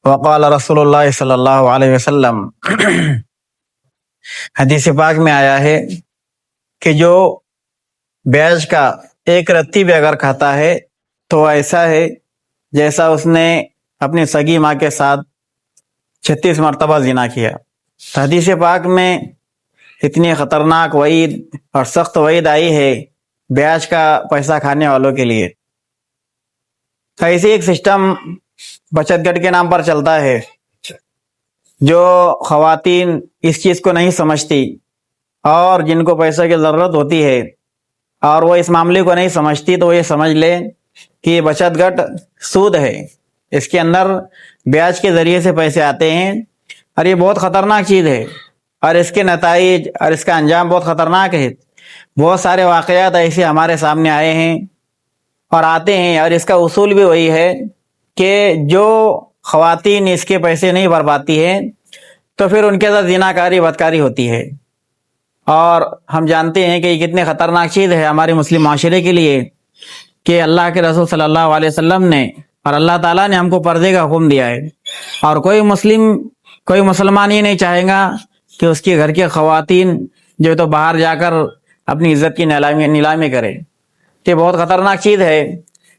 وقال رسول اللہ صلی اللہ علیہ وسلم حدیث پاک میں آیا ہے کہ جو بیج کا ایک رتی بھی اگر کھاتا ہے تو ایسا ہے جیسا اس نے اپنی سگی ماں کے ساتھ 36 مرتبہ زنا کیا۔ حدیث پاک میں اتنی خطرناک وعید اور سخت وعید آئی ہے بیاج کا پیسہ کھانے والوں کے لیے۔ ایسی ایک سسٹم بچت گھر کے نام پر چلتا ہے، جو خواتین اس چیز کو نہیں سمجھتی اور جن کو پیسے کی ضرورت ہوتی ہے اور وہ اس معاملے کو نہیں سمجھتی تو وہ یہ سمجھ لیں کہ یہ بچت گھر سود ہے، اس کے اندر بیاج کے ذریعے سے پیسے آتے ہیں اور یہ بہت خطرناک چیز ہے اور اس کے نتائج اور اس کا انجام بہت خطرناک ہے۔ بہت سارے واقعات ایسے ہمارے سامنے آئے ہیں اور آتے ہیں، اور اس کا اصول بھی وہی ہے کہ جو خواتین اس کے پیسے نہیں بھر پاتی ہیں تو پھر ان کے ساتھ زناکاری بدکاری ہوتی ہے، اور ہم جانتے ہیں کہ یہ کتنی خطرناک چیز ہے ہمارے مسلم معاشرے کے لیے کہ اللہ کے رسول صلی اللہ علیہ وسلم نے اور اللہ تعالیٰ نے ہم کو پردے کا حکم دیا ہے، اور کوئی مسلمان یہ نہیں چاہے گا کہ اس کے گھر کے خواتین جو تو باہر جا کر اپنی عزت کی نیلامی کرے۔ یہ بہت خطرناک چیز ہے۔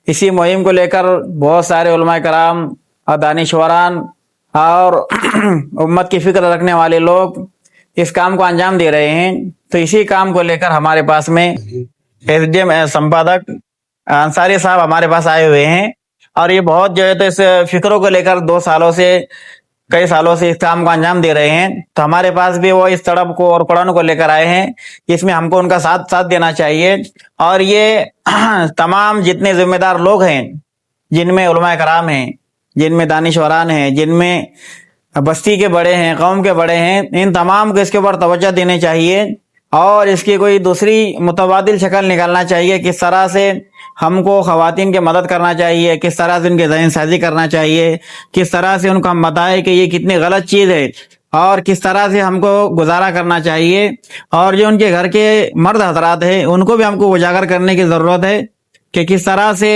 اسی مہم کو لے کر بہت سارے علماء کرام اور دانشوران اور امت کی فکر رکھنے والے لوگ اس کام کو انجام دے رہے ہیں۔ تو اسی کام کو لے کر ہمارے پاس میں ایس ڈی ایم سمپادک انصاری صاحب ہمارے پاس آئے ہوئے ہیں، اور یہ بہت جو ہے تو اس فکروں کو لے کر کئی سالوں سے اس کام کو انجام دے رہے ہیں۔ تو ہمارے پاس بھی وہ اس تڑپ کو اور قرآن کو لے کر آئے ہیں، اس میں ہم کو ان کا ساتھ دینا چاہیے۔ اور یہ تمام جتنے ذمہ دار لوگ ہیں، جن میں علماء کرام ہیں، جن میں دانشوران ہیں، جن میں بستی کے بڑے ہیں، قوم کے بڑے ہیں، ان تمام کو اس کے اوپر توجہ دینی چاہیے اور اس کی کوئی دوسری متبادل شکل نکالنا چاہیے۔ کس طرح سے ہم کو خواتین کی مدد کرنا چاہیے، کس طرح سے ان کے ذہن سازی کرنا چاہیے، کس طرح سے ان کو ہم بتائیں کہ یہ کتنی غلط چیز ہے اور کس طرح سے ہم کو گزارا کرنا چاہیے، اور جو ان کے گھر کے مرد حضرات ہیں ان کو بھی ہم کو اجاگر کرنے کی ضرورت ہے کہ کس طرح سے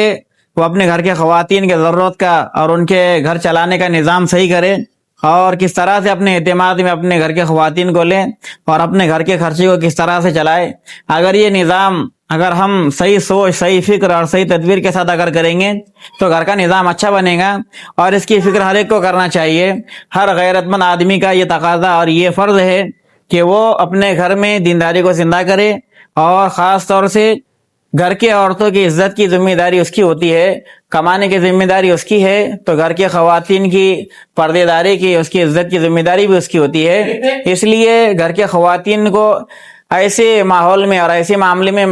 وہ اپنے گھر کے خواتین کی ضرورت کا اور ان کے گھر چلانے کا نظام صحیح کرے، اور کس طرح سے اپنے اعتماد میں اپنے گھر کے خواتین کو لیں اور اپنے گھر کے خرچے کو کس طرح سے چلائے۔ اگر یہ نظام اگر ہم صحیح سوچ، صحیح فکر اور صحیح تدبیر کے ساتھ اگر کریں گے تو گھر کا نظام اچھا بنے گا، اور اس کی فکر ہر ایک کو کرنا چاہیے۔ ہر غیرت مند آدمی کا یہ تقاضا اور یہ فرض ہے کہ وہ اپنے گھر میں دینداری کو زندہ کرے، اور خاص طور سے گھر کے عورتوں کی عزت کی ذمہ داری اس کی ہوتی ہے، کمانے کی ذمہ داری اس کی ہے، تو گھر کے خواتین کی پردے داری کی، اس کی عزت کی ذمہ داری بھی اس کی ہوتی ہے۔ اس لیے گھر کے خواتین کو ایسے ماحول میں اور ایسے معاملے میں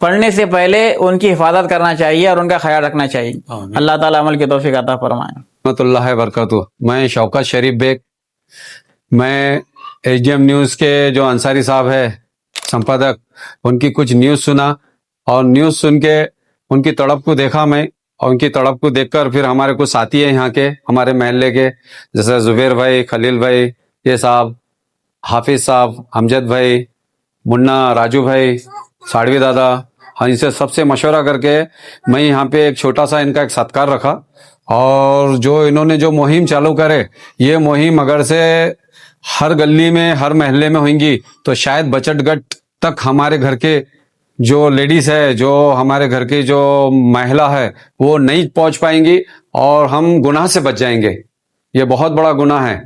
پڑھنے سے پہلے ان کی حفاظت کرنا چاہیے اور ان کا خیال رکھنا چاہیے۔ اللہ تعالیٰ عمل کی توفیق عطا فرمائے۔ رحمۃ اللہ وبرکاتہ۔ میں شوکت شریف بیگ، میں ایچ ڈی ایم نیوز کے جو انصاری صاحب ہے سمپادک، ان کی کچھ نیوز سنا، اور نیوز سن کے ان کی تڑپ کو دیکھا میں، اور ان کی تڑپ کو دیکھ کر پھر ہمارے کچھ ساتھی ہیں یہاں کے، ہمارے محلے کے، جیسے زبیر بھائی، خلیل بھائی، یہ صاحب، حافظ صاحب، امجد بھائی، منا، راجو بھائی، ساڑوی دادا، ان سے سب سے مشورہ کر کے میں یہاں پہ ایک چھوٹا سا ان کا ایک ستکار رکھا، اور جو انہوں نے جو مہم چالو کرے، یہ مہم اگر سے ہر گلی میں، ہر محلے میں ہوئیں گی تو شاید بچت گٹ تک ہمارے گھر کے جو لیڈیز ہے، جو ہمارے گھر کی جو مہلا ہے، وہ نہیں پہنچ پائیں گی، اور ہم گناہ سے بچ جائیں گے۔ یہ بہت بڑا گناہ ہے،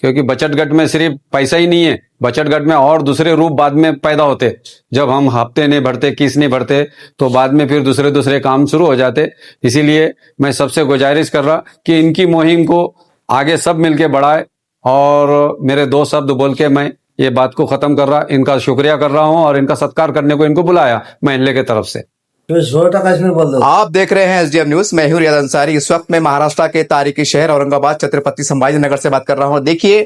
کیونکہ بچت گٹ میں صرف پیسہ ہی نہیں ہے، بچت گٹ میں اور دوسرے روپ بعد میں پیدا ہوتے۔ جب ہم ہفتے نہیں بھرتے، کس نہیں بھرتے، تو بعد میں پھر دوسرے کام شروع ہو جاتے۔ اسی لیے میں سب سے گزارش کر رہا کہ ان کی مہم کو آگے سب مل کے بڑھائے، اور میرے دو شبد بول کے میں یہ بات کو ختم کر رہا، ان کا شکریہ کر رہا ہوں، اور ان کا ستکار کرنے کو ان کو بلایا محلے کے طرف سے۔ آپ دیکھ رہے ہیں ایس ڈی ایم نیوز، میں ہوں ریاض انصاری۔ اس وقت میں مہاراشٹر کے تاریخی شہر اورنگ آباد چھترپتی سمبھاجی نگر سے بات کر رہا ہوں۔ دیکھیے،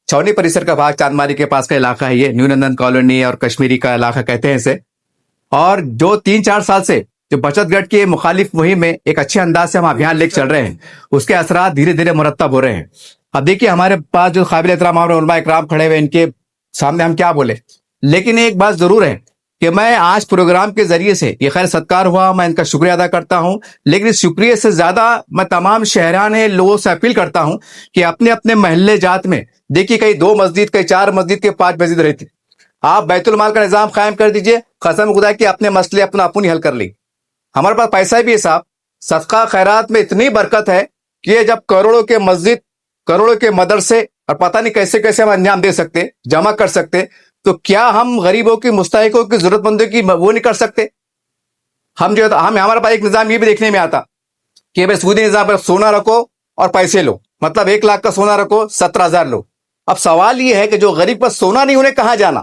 چھاونی پریسر کا بھاگ چاندماری کے پاس کا علاقہ ہے، یہ نیو نندن کالونی اور کشمیری کا علاقہ کہتے ہیں اسے، اور جو 3-4 سال سے جو بچت گٹ کی مخالف مہم میں ایک اچھے انداز سے ہم ابھیان لے کے چل رہے ہیں، اس کے اثرات دھیرے دھیرے مرتب ہو رہے ہیں۔ اب دیکھیے، ہمارے پاس جو قابل احترام علماء اکرام کھڑے ہوئے، ان کے سامنے ہم کیا بولے، لیکن ایک بات ضرور ہے کہ میں آج پروگرام کے ذریعے سے یہ خیر ستکار ہوا, میں ان کا شکریہ ادا کرتا ہوں, لیکن اس شکریہ سے زیادہ میں تمام شہران لوگوں سے اپیل کرتا ہوں کہ اپنے اپنے محلے جات میں دیکھیے کہیں 2 مسجد, کہیں 4 مسجد, کے 5 مسجد رہتی, آپ بیت المال کا نظام قائم کر دیجئے, قسم خدا کہ اپنے مسئلے اپنی حل کر لی. ہمارے پاس پیسہ بھی ہے صاحب, صدقہ خیرات میں اتنی برکت ہے کہ جب کروڑوں کے مسجد, کروڑوں کے مدرسے اور پتہ نہیں کیسے کیسے ہم انجام دے سکتے, جمع کر سکتے, تو کیا ہم غریبوں کی, مستحقوں کی, ضرورت مندوں کی وہ نہیں کر سکتے؟ ہم جو ہمارے پاس ایک نظام یہ بھی دیکھنے میں آتا کہ بھائی سودی نظام پر سونا رکھو اور پیسے لو, مطلب 1 لاکھ کا سونا رکھو 17,000 لو. اب سوال یہ ہے کہ جو غریب پر سونا نہیں, انہیں کہاں جانا؟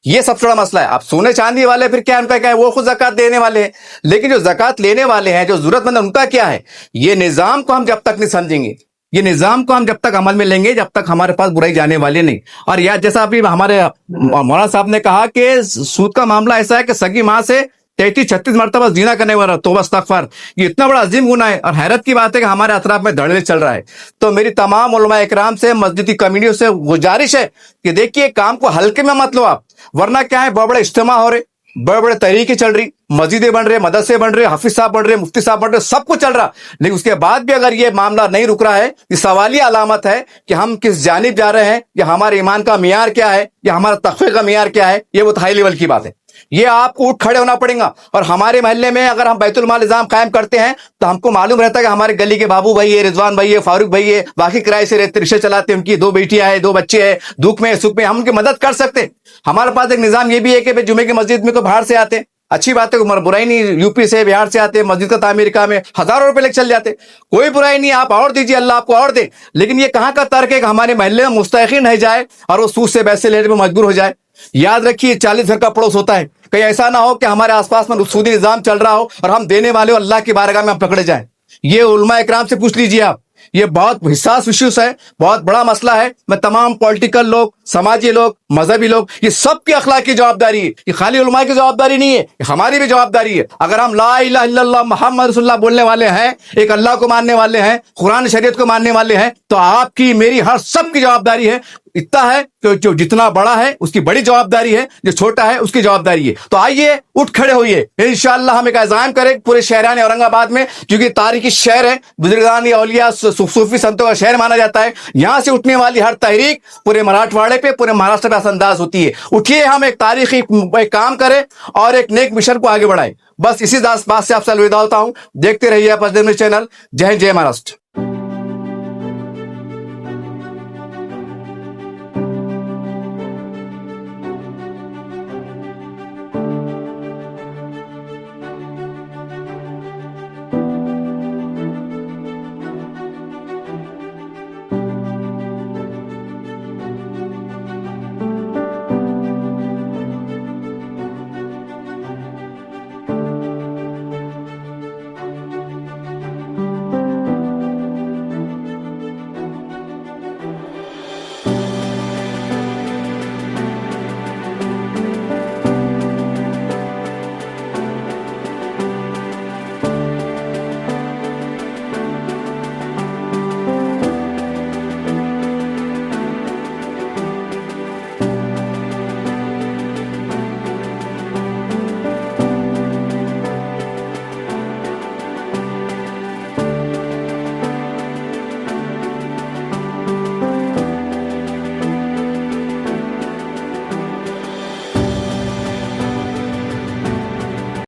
یہ سب سے بڑا مسئلہ ہے. اب سونے چاندی والے پھر کیا, ان کا کیا ہے, وہ خود زکات دینے والے ہیں, لیکن جو زکات لینے والے ہیں, جو ضرورت مند, ان کا کیا ہے؟ یہ نظام کو ہم جب تک نہیں سمجھیں گے, یہ نظام کو ہم جب تک عمل میں لیں گے, جب تک ہمارے پاس برائی جانے والے نہیں. اور یا جیسا ابھی ہمارے مولانا صاحب نے کہا کہ سود کا معاملہ ایسا ہے کہ سگی ماں سے 33-36 مرتبہ زنا کرنے والا, توبہ استغفار, یہ اتنا بڑا عظیم گناہ ہے. اور حیرت کی بات ہے کہ ہمارے اطراف میں دھڑے چل رہا ہے. تو میری تمام علماء اکرام سے, مسجدی کمیونٹیوں سے گزارش ہے کہ دیکھیے کام کو ہلکے میں مت لو آپ, ورنہ کیا ہے, بڑے بڑے اجتماع ہو رہے, بڑے بڑے تحریکیں چل رہی, مسجدیں بن رہے, مدرسے بن رہے, حافظ صاحب بن رہے, مفتی صاحب بن رہے, سب کچھ چل رہا, لیکن اس کے بعد بھی اگر یہ معاملہ نہیں رک رہا ہے, یہ سوالیہ علامت ہے کہ ہم کس جانب جا رہے ہیں, یا ہمارے ایمان کا معیار کیا ہے, یا ہمارا تقوی کا معیار کیا ہے. یہ بہت ہائی لیول کی بات ہے. یہ آپ کو اٹھ کھڑے ہونا پڑے گا. اور ہمارے محلے میں اگر ہم بیت المال نظام قائم کرتے ہیں تو ہم کو معلوم رہتا ہے کہ ہمارے گلی کے بابو بھائی ہے, رضوان بھائی ہے, فاروق بھائی ہے, باقی کرائے سے رہتے, رکشے چلاتے, ان کی 2 بیٹیاں ہیں, 2 بچے ہیں, دکھ میں سکھ میں ہم ان کی مدد کر سکتے. ہمارے پاس ایک نظام یہ بھی ہے کہ جمعے کی مسجد میں کوئی باہر سے آتے, اچھی بات ہے, عمر برائی نہیں, یو پی سے بہار سے آتے, مسجد کا تعمیر کا میں ہزاروں روپے لے چل جاتے, کوئی برائی نہیں, آپ اور دیجیے, اللہ آپ کو اور دے. لیکن یہ کہاں کا ترک ہے کہ ہمارے محلے میں مستحقین رہ جائے اور وہ سود سے پیسے لینے میں مجبور ہو جائے. یاد رکھیے 40 گھر کا پڑوس ہوتا ہے, کہیں ایسا نہ ہو کہ ہمارے آس پاس میں سودی نظام چل رہا ہو اور ہم دینے والے ہو, اللہ کی بارگاہ میں ہم پکڑے جائیں. یہ علماء اکرام سے پوچھ لیجیے آپ, یہ بہت حساس ایشوز ہے, بہت بڑا مسئلہ ہے. میں تمام پولیٹیکل لوگ, سماجی لوگ, مذہبی لوگ, یہ سب کی اخلاقی جوابداری ہے. یہ خالی علماء کی جوابداری نہیں ہے, یہ ہماری بھی جوابداری ہے. اگر ہم لا الہ الا اللہ محمد رسول اللہ بولنے والے ہیں, ایک اللہ کو ماننے والے ہیں, قرآن شریعت کو ماننے والے ہیں, تو آپ کی, میری, ہر سب کی جوابداری ہے. اتنا ہے کہ جو جتنا بڑا ہے اس کی بڑی جوابداری ہے, جو چھوٹا ہے اس کی جوابداری ہے. تو آئیے اٹھ کھڑے ہوئیے, انشاءاللہ ہم ایک عزائم کریں پورے شہران اورنگ آباد میں, کیونکہ تاریخی شہر ہے, بزرگان اولیاء صوفی سنتوں کا شہر مانا جاتا ہے. یہاں سے اٹھنے والی ہر تحریک پورے مراٹھواڑے پہ, پورے مہاراشٹر پہ اثر انداز ہوتی ہے. اٹھیے, ہم ایک تاریخی کام کریں اور ایک نیک مشن کو آگے بڑھائیں. بس اسی بات سے آپ سے الوداع ہوتا ہوں. دیکھتے رہیے آپ چینل. جے ہند, جے مہاراشٹر.